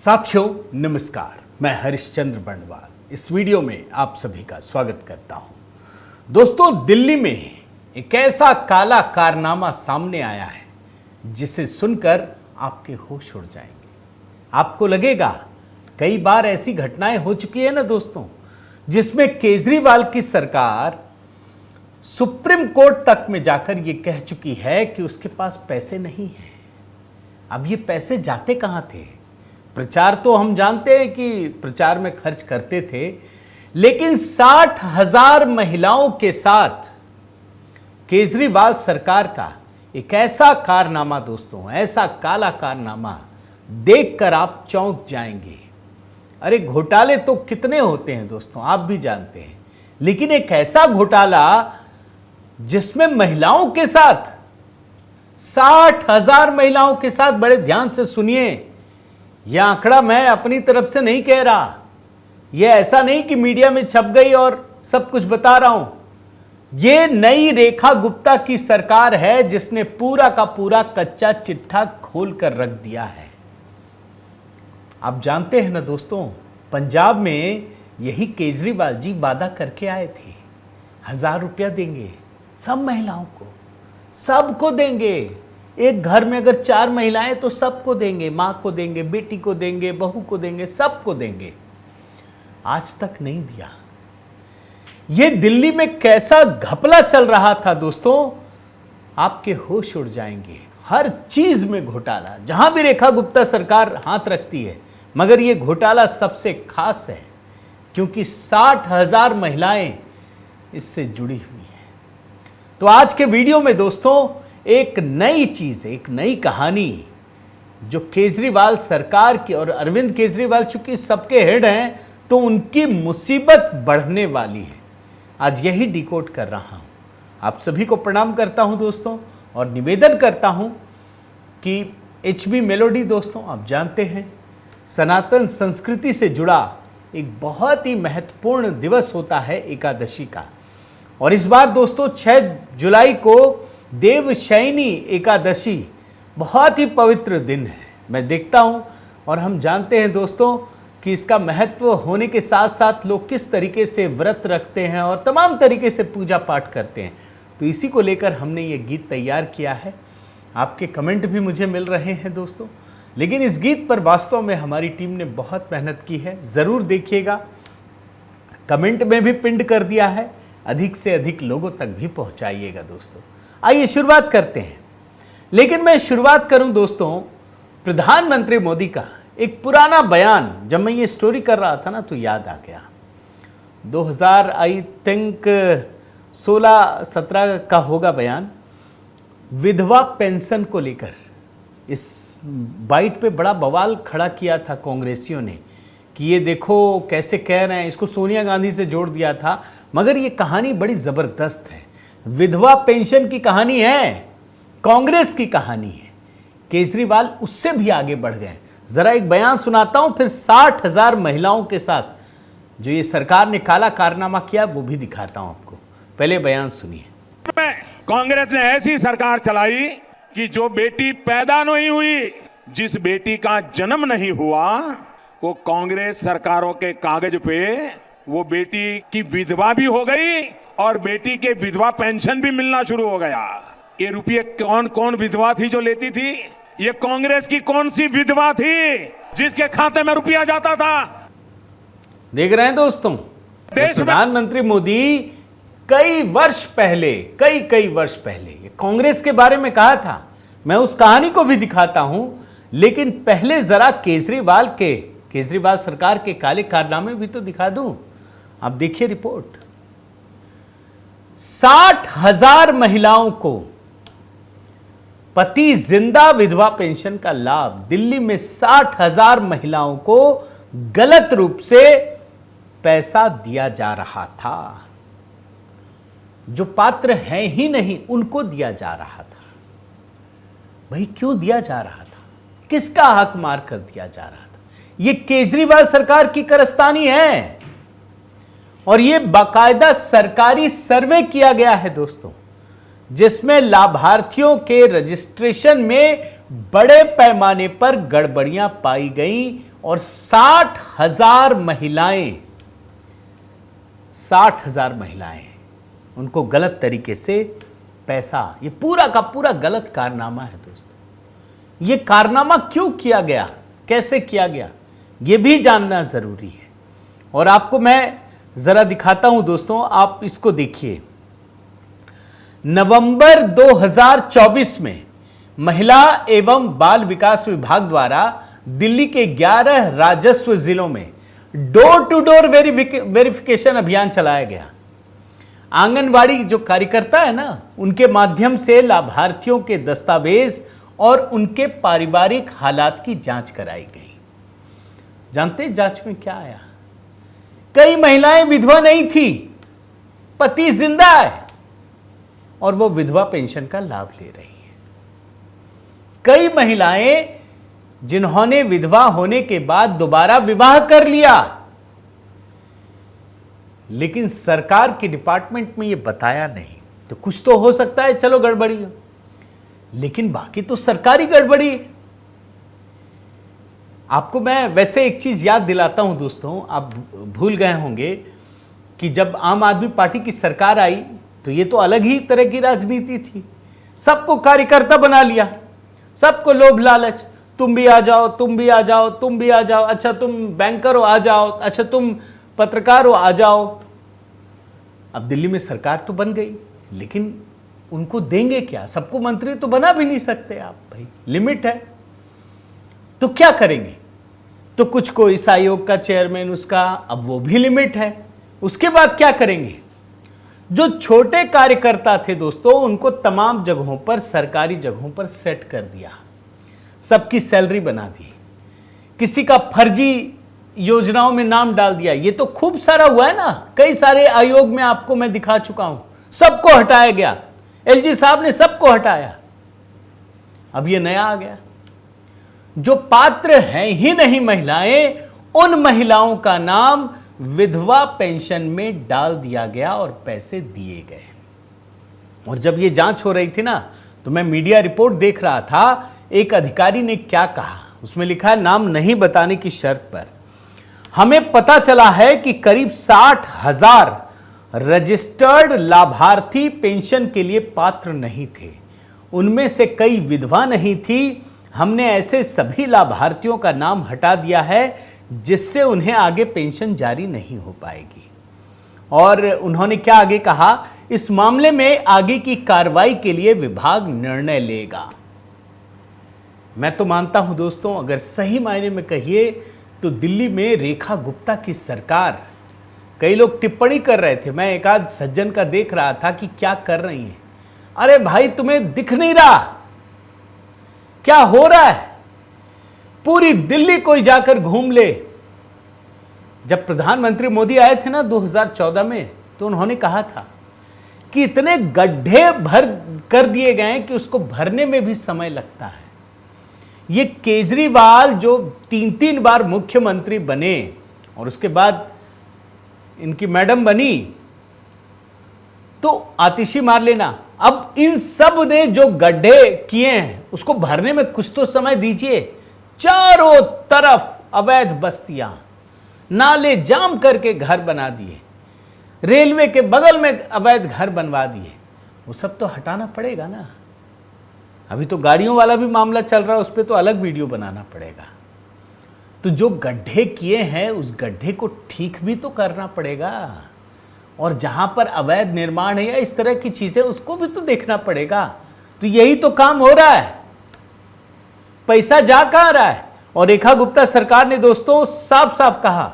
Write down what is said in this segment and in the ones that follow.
साथियों नमस्कार, मैं हरिश्चंद्र बर्णवाल इस वीडियो में आप सभी का स्वागत करता हूं। दोस्तों, दिल्ली में एक ऐसा काला कारनामा सामने आया है जिसे सुनकर आपके होश उड़ जाएंगे। आपको लगेगा कई बार ऐसी घटनाएं हो चुकी है ना दोस्तों, जिसमें केजरीवाल की सरकार सुप्रीम कोर्ट तक में जाकर ये कह चुकी है कि उसके पास पैसे नहीं हैं। अब ये पैसे जाते कहां थे? प्रचार तो हम जानते हैं कि प्रचार में खर्च करते थे, लेकिन 60,000 महिलाओं के साथ केजरीवाल सरकार का एक ऐसा कारनामा दोस्तों, ऐसा काला कारनामा देखकर आप चौंक जाएंगे। अरे घोटाले तो कितने होते हैं दोस्तों, आप भी जानते हैं, लेकिन एक ऐसा घोटाला जिसमें महिलाओं के साथ 60,000 महिलाओं के साथ, बड़े ध्यान से सुनिए, यह आंकड़ा मैं अपनी तरफ से नहीं कह रहा, यह ऐसा नहीं कि मीडिया में छप गई और सब कुछ बता रहा हूं। यह नई रेखा गुप्ता की सरकार है जिसने पूरा का पूरा कच्चा चिट्ठा खोल कर रख दिया है। आप जानते हैं ना दोस्तों, पंजाब में यही केजरीवाल जी वादा करके आए थे, 1,000 रुपया देंगे सब महिलाओं को, सबको देंगे। एक घर में अगर 4 महिलाएं तो सबको देंगे, मां को देंगे, बेटी को देंगे, बहू को देंगे, सबको देंगे। आज तक नहीं दिया। यह दिल्ली में कैसा घपला चल रहा था दोस्तों, आपके होश उड़ जाएंगे। हर चीज में घोटाला, जहां भी रेखा गुप्ता सरकार हाथ रखती है, मगर यह घोटाला सबसे खास है क्योंकि 60,000 महिलाएं इससे जुड़ी हुई हैं। तो आज के वीडियो में दोस्तों एक नई चीज, एक नई कहानी जो केजरीवाल सरकार की, और अरविंद केजरीवाल चूंकि सबके हेड हैं तो उनकी मुसीबत बढ़ने वाली है, आज यही डिकोड कर रहा हूं। आप सभी को प्रणाम करता हूं दोस्तों, और निवेदन करता हूं कि HB मेलोडी दोस्तों, आप जानते हैं सनातन संस्कृति से जुड़ा एक बहुत ही महत्वपूर्ण दिवस होता है एकादशी का। और इस बार दोस्तों 6 जुलाई को देवशयनी एकादशी बहुत ही पवित्र दिन है। मैं देखता हूं और हम जानते हैं दोस्तों कि इसका महत्व होने के साथ साथ लोग किस तरीके से व्रत रखते हैं और तमाम तरीके से पूजा पाठ करते हैं। तो इसी को लेकर हमने ये गीत तैयार किया है। आपके कमेंट भी मुझे मिल रहे हैं दोस्तों, लेकिन इस गीत पर वास्तव में हमारी टीम ने बहुत मेहनत की है। ज़रूर देखिएगा, कमेंट में भी पिन कर दिया है, अधिक से अधिक लोगों तक भी पहुंचाइएगा दोस्तों। आइए शुरुआत करते हैं। लेकिन मैं शुरुआत करूं दोस्तों प्रधानमंत्री मोदी का एक पुराना बयान। जब मैं ये स्टोरी कर रहा था ना तो याद आ गया, 2000 आई थिंक 16-17 का होगा बयान, विधवा पेंशन को लेकर। इस बाइट पे बड़ा बवाल खड़ा किया था कांग्रेसियों ने कि ये देखो कैसे कह रहे हैं, इसको सोनिया गांधी से जोड़ दिया था। मगर ये कहानी बड़ी ज़बरदस्त है, विधवा पेंशन की कहानी है, कांग्रेस की कहानी है। केजरीवाल उससे भी आगे बढ़ गए। जरा एक बयान सुनाता हूं, फिर 60,000 महिलाओं के साथ जो ये सरकार ने काला कारनामा किया वो भी दिखाता हूं आपको। पहले बयान सुनिए। कांग्रेस ने ऐसी सरकार चलाई कि जो बेटी पैदा नहीं हुई, जिस बेटी का जन्म नहीं हुआ, वो कांग्रेस सरकारों के कागज पे वो बेटी की विधवा भी हो गई और बेटी के विधवा पेंशन भी मिलना शुरू हो गया। ये रुपये कौन कौन विधवा थी जो लेती थी? ये कांग्रेस की कौन सी विधवा थी जिसके खाते में रुपया जाता था? देख रहे हैं दोस्तों, देश में प्रधानमंत्री मोदी कई वर्ष पहले, कई वर्ष पहले कांग्रेस के बारे में कहा था। मैं उस कहानी को भी दिखाता हूं, लेकिन पहले जरा केजरीवाल सरकार के काले कारनामे भी तो दिखा दूं। आप देखिए रिपोर्ट। 60,000 महिलाओं को पति जिंदा विधवा पेंशन का लाभ, दिल्ली में 60,000 महिलाओं को गलत रूप से पैसा दिया जा रहा था। जो पात्र हैं ही नहीं उनको दिया जा रहा था। भाई क्यों दिया जा रहा था? किसका हक मार कर दिया जा रहा था? यह केजरीवाल सरकार की कारस्तानी है और यह बाकायदा सरकारी सर्वे किया गया है दोस्तों, जिसमें लाभार्थियों के रजिस्ट्रेशन में बड़े पैमाने पर गड़बड़ियां पाई गई और 60,000 महिलाएं, 60,000 महिलाएं उनको गलत तरीके से पैसा, ये पूरा का पूरा गलत कारनामा है दोस्तों। ये कारनामा क्यों किया गया, कैसे किया गया, ये भी जानना जरूरी है। और आपको मैं जरा दिखाता हूं दोस्तों, आप इसको देखिए। नवंबर 2024 में महिला एवं बाल विकास विभाग द्वारा दिल्ली के 11 राजस्व जिलों में डोर टू डोर वेरिफिकेशन अभियान चलाया गया। आंगनवाड़ी जो कार्यकर्ता है ना, उनके माध्यम से लाभार्थियों के दस्तावेज और उनके पारिवारिक हालात की जांच कराई गई। जानते हैं जांच में क्या आया? कई महिलाएं विधवा नहीं थी, पति जिंदा है और वो विधवा पेंशन का लाभ ले रही है। कई महिलाएं जिन्होंने विधवा होने के बाद दोबारा विवाह कर लिया, लेकिन सरकार के डिपार्टमेंट में ये बताया नहीं। तो कुछ तो हो सकता है, चलो गड़बड़ी हो, लेकिन बाकी तो सरकारी गड़बड़ी है। आपको मैं वैसे एक चीज याद दिलाता हूं दोस्तों, आप भूल गए होंगे कि जब आम आदमी पार्टी की सरकार आई तो ये तो अलग ही तरह की राजनीति थी। सबको कार्यकर्ता बना लिया, सबको लोभ लालच, तुम भी आ जाओ, तुम भी आ जाओ, तुम भी आ जाओ, अच्छा तुम बैंकर हो आ जाओ, अच्छा तुम पत्रकार हो आ जाओ। अब दिल्ली में सरकार तो बन गई, लेकिन उनको देंगे क्या? सबको मंत्री तो बना भी नहीं सकते आप, भाई लिमिट है। तो क्या करेंगे? तो कुछ को इस आयोग का चेयरमैन, उसका अब वो भी लिमिट है। उसके बाद क्या करेंगे? जो छोटे कार्यकर्ता थे दोस्तों, उनको तमाम जगहों पर, सरकारी जगहों पर सेट कर दिया, सबकी सैलरी बना दी, किसी का फर्जी योजनाओं में नाम डाल दिया। ये तो खूब सारा हुआ है ना, कई सारे आयोग में आपको मैं दिखा चुका हूं। सबको हटाया गया, एलजी साहब ने सबको हटाया। अब ये नया आ गया, जो पात्र हैं ही नहीं महिलाएं, उन महिलाओं का नाम विधवा पेंशन में डाल दिया गया और पैसे दिए गए। और जब ये जांच हो रही थी ना, तो मैं मीडिया रिपोर्ट देख रहा था। एक अधिकारी ने क्या कहा, उसमें लिखा है, नाम नहीं बताने की शर्त पर हमें पता चला है कि करीब 60,000 रजिस्टर्ड लाभार्थी पेंशन के लिए पात्र नहीं थे। उनमें से कई विधवा नहीं थी। हमने ऐसे सभी लाभार्थियों का नाम हटा दिया है जिससे उन्हें आगे पेंशन जारी नहीं हो पाएगी। और उन्होंने क्या आगे कहा, इस मामले में आगे की कार्रवाई के लिए विभाग निर्णय लेगा। मैं तो मानता हूं दोस्तों, अगर सही मायने में कहिए तो दिल्ली में रेखा गुप्ता की सरकार, कई लोग टिप्पणी कर रहे थे, मैं एक आध सज्जन का देख रहा था कि क्या कर रही हैं। अरे भाई, तुम्हें दिख नहीं रहा क्या हो रहा है? पूरी दिल्ली कोई जाकर घूम ले। जब प्रधानमंत्री मोदी आए थे ना 2014 में, तो उन्होंने कहा था कि इतने गड्ढे भर कर दिए गए कि उसको भरने में भी समय लगता है। ये केजरीवाल जो 3-3 बार मुख्यमंत्री बने और उसके बाद इनकी मैडम बनी, तो आतिशी मार लेना। अब इन सब ने जो गड्ढे किए हैं उसको भरने में कुछ तो समय दीजिए। चारों तरफ अवैध बस्तियां, नाले जाम करके घर बना दिए, रेलवे के बगल में अवैध घर बनवा दिए। वो सब तो हटाना पड़ेगा ना। अभी तो गाड़ियों वाला भी मामला चल रहा है, उस पर तो अलग वीडियो बनाना पड़ेगा। तो जो गड्ढे किए हैं उस गड्ढे को ठीक भी तो करना पड़ेगा, और जहां पर अवैध निर्माण है या इस तरह की चीजें, उसको भी तो देखना पड़ेगा। तो यही तो काम हो रहा है, पैसा जा कहां रहा है। और रेखा गुप्ता सरकार ने दोस्तों साफ साफ कहा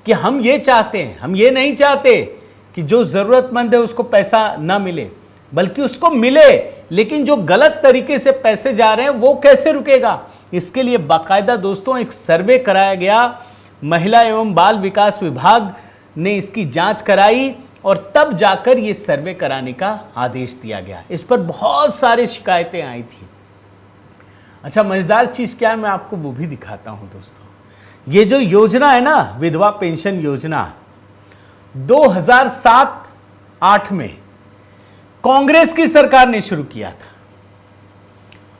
कि हम ये चाहते हैं, हम ये नहीं चाहते कि जो जरूरतमंद है उसको पैसा ना मिले, बल्कि उसको मिले, लेकिन जो गलत तरीके से पैसे जा रहे हैं वो कैसे रुकेगा। इसके लिए बाकायदा दोस्तों एक सर्वे कराया गया, महिला एवं बाल विकास विभाग ने इसकी जांच कराई और तब जाकर ये सर्वे कराने का आदेश दिया गया। इस पर बहुत सारी शिकायतें आई थी। अच्छा, मजेदार चीज क्या है, मैं आपको वो भी दिखाता हूं दोस्तों। ये जो योजना है ना, विधवा पेंशन योजना, 2007-8 में कांग्रेस की सरकार ने शुरू किया था।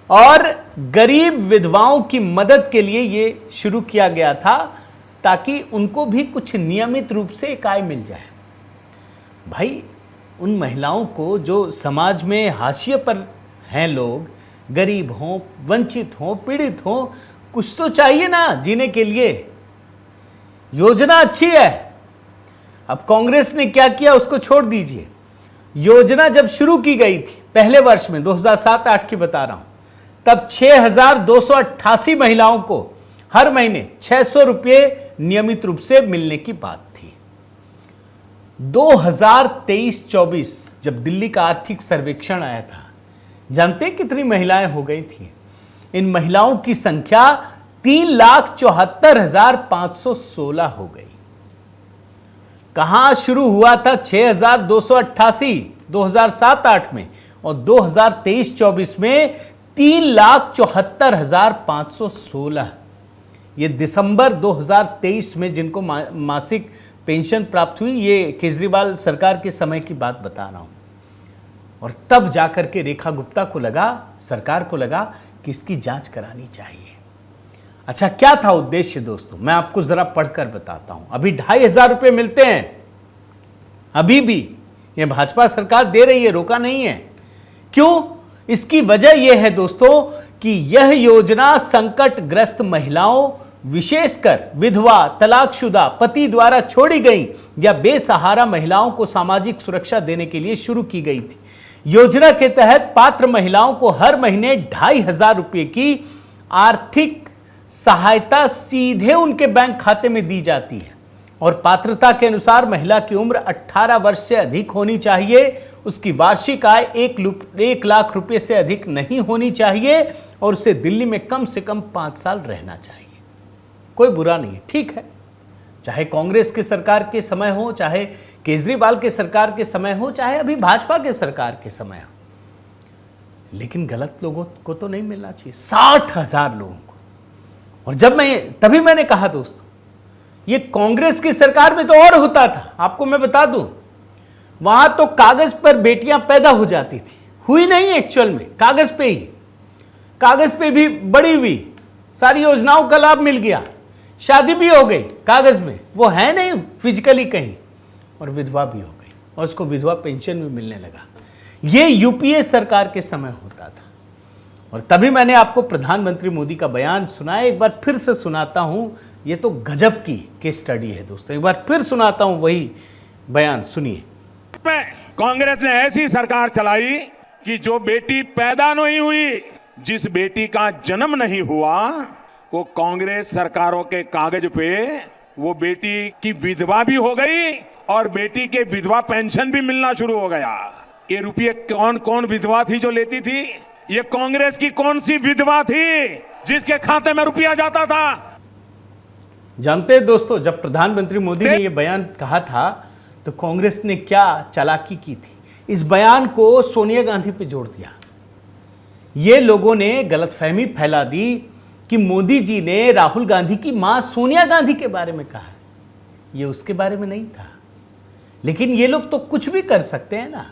और गरीब विधवाओं की मदद के लिए ये शुरू किया गया था ताकि उनको भी कुछ नियमित रूप से एक आय मिल जाए। भाई, उन महिलाओं को जो समाज में हाशिए पर हैं लोग, गरीब हों, वंचित हों, पीड़ित हों, कुछ तो चाहिए ना जीने के लिए। योजना अच्छी है। अब कांग्रेस ने क्या किया उसको छोड़ दीजिए। योजना जब शुरू की गई थी पहले वर्ष में 2007-8 की बता रहा हूं, तब 6,288 महिलाओं को हर महीने 600 रुपये नियमित रूप से मिलने की बात थी। 2023-24 जब दिल्ली का आर्थिक सर्वेक्षण आया था, जानते हैं कितनी महिलाएं हो गई थी? इन महिलाओं की संख्या 3,74,516 हो गई। कहां शुरू हुआ था 6,288 2007-8 में, और 2023-24 में 3,74,516। ये दिसंबर 2023 में जिनको मासिक पेंशन प्राप्त हुई, ये केजरीवाल सरकार के समय की बात बता रहा हूं। और तब जाकर के रेखा गुप्ता को लगा, सरकार को लगा कि इसकी जांच करानी चाहिए। अच्छा, क्या था उद्देश्य दोस्तों? मैं आपको जरा पढ़कर बताता हूं। अभी 2,500 रुपये मिलते हैं, अभी भी ये भाजपा सरकार दे रही है, रोका नहीं है। क्यों? इसकी वजह यह है दोस्तों कि यह योजना संकटग्रस्त महिलाओं, विशेषकर विधवा, तलाकशुदा, पति द्वारा छोड़ी गई या बेसहारा महिलाओं को सामाजिक सुरक्षा देने के लिए शुरू की गई थी। योजना के तहत पात्र महिलाओं को हर महीने 2,500 रुपये की आर्थिक सहायता सीधे उनके बैंक खाते में दी जाती है, और पात्रता के अनुसार महिला की उम्र 18 वर्ष से अधिक होनी चाहिए, उसकी वार्षिक आय 1 लाख रुपए से अधिक नहीं होनी चाहिए, और उसे दिल्ली में कम से कम 5 साल रहना चाहिए। कोई बुरा नहीं है, ठीक है। चाहे कांग्रेस की सरकार के समय हो, चाहे केजरीवाल के सरकार के समय हो, चाहे अभी भाजपा के सरकार के समय हो, लेकिन गलत लोगों को तो नहीं मिलना चाहिए। 60,000 लोगों को। और जब तभी मैंने कहा दोस्तों, ये कांग्रेस की सरकार में तो और होता था। आपको मैं बता दूं, वहां तो कागज पर बेटियां पैदा हो जाती थी, हुई नहीं एक्चुअल में, कागज पे भी बड़ी हुई, सारी योजनाओं का लाभ मिल गया, शादी भी हो गई कागज में, वो है नहीं फिजिकली कहीं, और विधवा भी हो गई, और उसको विधवा पेंशन भी मिलने लगा। ये यूपीए सरकार के समय होता था। और तभी मैंने आपको प्रधानमंत्री मोदी का बयान सुनाया, एक बार फिर से सुनाता हूं। ये तो गजब की केस स्टडी है दोस्तों, एक बार फिर सुनाता हूं वही बयान, सुनिए। कांग्रेस ने ऐसी सरकार चलाई कि जो बेटी पैदा नहीं हुई, जिस बेटी का जन्म नहीं हुआ, वो कांग्रेस सरकारों के कागज पे वो बेटी की विधवा भी हो गई और बेटी के विधवा पेंशन भी मिलना शुरू हो गया। ये रुपये कौन कौन विधवा थी जो लेती थी? ये कांग्रेस की कौन सी विधवा थी जिसके खाते में रुपया जाता था? जानते हैं दोस्तों, जब प्रधानमंत्री मोदी ने यह बयान कहा था तो कांग्रेस ने क्या चालाकी की थी? इस बयान को सोनिया गांधी पे जोड़ दिया। ये लोगों ने गलतफहमी फैला दी कि मोदी जी ने राहुल गांधी की मां सोनिया गांधी के बारे में कहा। ये उसके बारे में नहीं था। लेकिन ये लोग तो कुछ भी कर सकते हैं ना।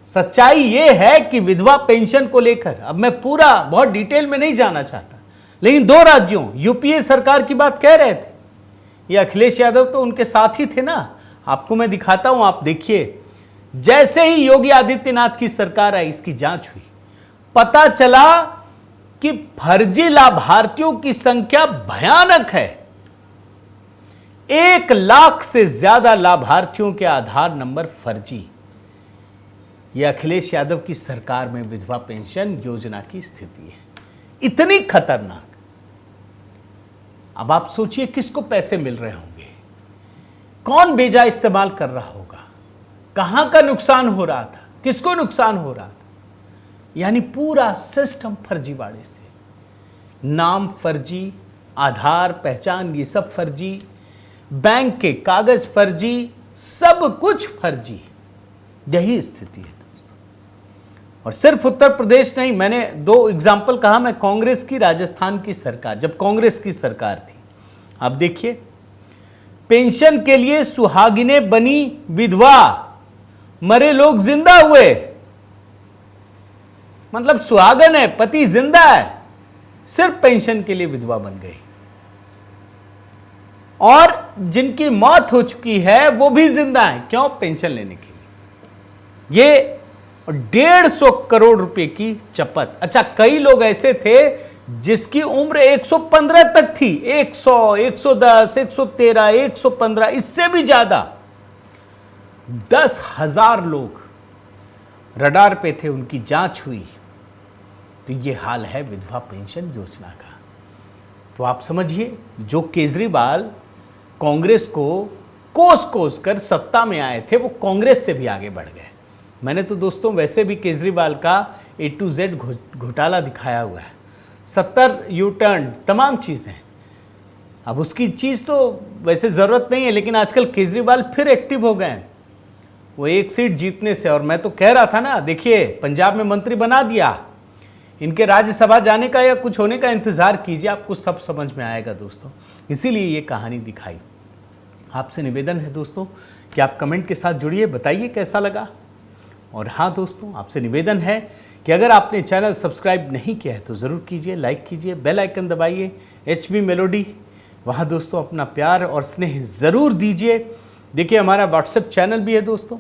सच्चाई ये है कि विधवा पेंशन को लेकर, अब मैं पूरा बहुत डिटेल में नहीं जाना चाहता, लेकिन 2 राज्यों यूपीए सरकार की बात कह रहे थे। ये अखिलेश यादव तो उनके साथ ही थे ना। आपको मैं दिखाता हूं, आप देखिए। जैसे ही योगी आदित्यनाथ की सरकार आई, इसकी जांच हुई, पता चला कि फर्जी लाभार्थियों की संख्या भयानक है। 1 लाख से ज्यादा लाभार्थियों के आधार नंबर फर्जी। यह अखिलेश यादव की सरकार में विधवा पेंशन योजना की स्थिति है, इतनी खतरनाक। अब आप सोचिए किसको पैसे मिल रहे होंगे, कौन बेजा इस्तेमाल कर रहा होगा, कहां का नुकसान हो रहा था, किसको नुकसान हो रहा था। यानी पूरा सिस्टम फर्जीवाड़े से, नाम फर्जी, आधार पहचान ये सब फर्जी, बैंक के कागज फर्जी, सब कुछ फर्जी। यही स्थिति है दोस्तों। और सिर्फ उत्तर प्रदेश नहीं, मैंने 2 एग्जाम्पल कहा। मैं कांग्रेस की, राजस्थान की सरकार, जब कांग्रेस की सरकार थी, आप देखिए, पेंशन के लिए सुहागिनें बनी विधवा, मरे लोग जिंदा हुए। मतलब सुहागन है, पति जिंदा है, सिर्फ पेंशन के लिए विधवा बन गई। और जिनकी मौत हो चुकी है वो भी जिंदा है, क्यों? पेंशन लेने के लिए। ये 150 करोड़ रुपए की चपत। अच्छा, कई लोग ऐसे थे जिसकी उम्र 115 तक थी, 100, 110, 113, 115, इससे भी ज्यादा। 10,000 लोग रडार पे थे, उनकी जांच हुई। तो ये हाल है विधवा पेंशन योजना का। तो आप समझिए, जो केजरीवाल कांग्रेस को कोस कोस कर सत्ता में आए थे, वो कांग्रेस से भी आगे बढ़ गए। मैंने तो दोस्तों वैसे भी केजरीवाल का A to Z घोटाला दिखाया हुआ है, 70 यू टर्न, तमाम चीज़ें। अब उसकी चीज़ तो वैसे ज़रूरत नहीं है, लेकिन आजकल केजरीवाल फिर एक्टिव हो गए हैं वो एक सीट जीतने से। और मैं तो कह रहा था ना, देखिए पंजाब में मंत्री बना दिया, इनके राज्यसभा जाने का या कुछ होने का इंतज़ार कीजिए, आपको सब समझ में आएगा दोस्तों। इसीलिए ये कहानी दिखाई। आपसे निवेदन है दोस्तों कि आप कमेंट के साथ जुड़िए, बताइए कैसा लगा। और हाँ दोस्तों, आपसे निवेदन है कि अगर आपने चैनल सब्सक्राइब नहीं किया है तो ज़रूर कीजिए, लाइक कीजिए, बेल आइकन दबाइए, HB मेलोडी, वहाँ दोस्तों अपना प्यार और स्नेह ज़रूर दीजिए। देखिए हमारा व्हाट्सएप चैनल भी है दोस्तों,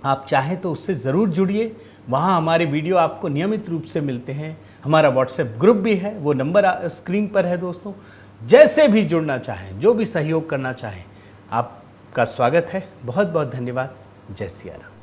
आप चाहें तो उससे ज़रूर जुड़िए, वहाँ हमारे वीडियो आपको नियमित रूप से मिलते हैं। हमारा व्हाट्सएप ग्रुप भी है, वो नंबर स्क्रीन पर है दोस्तों। जैसे भी जुड़ना चाहें, जो भी सहयोग करना चाहें, आपका स्वागत है। बहुत बहुत धन्यवाद। जय सिया राम।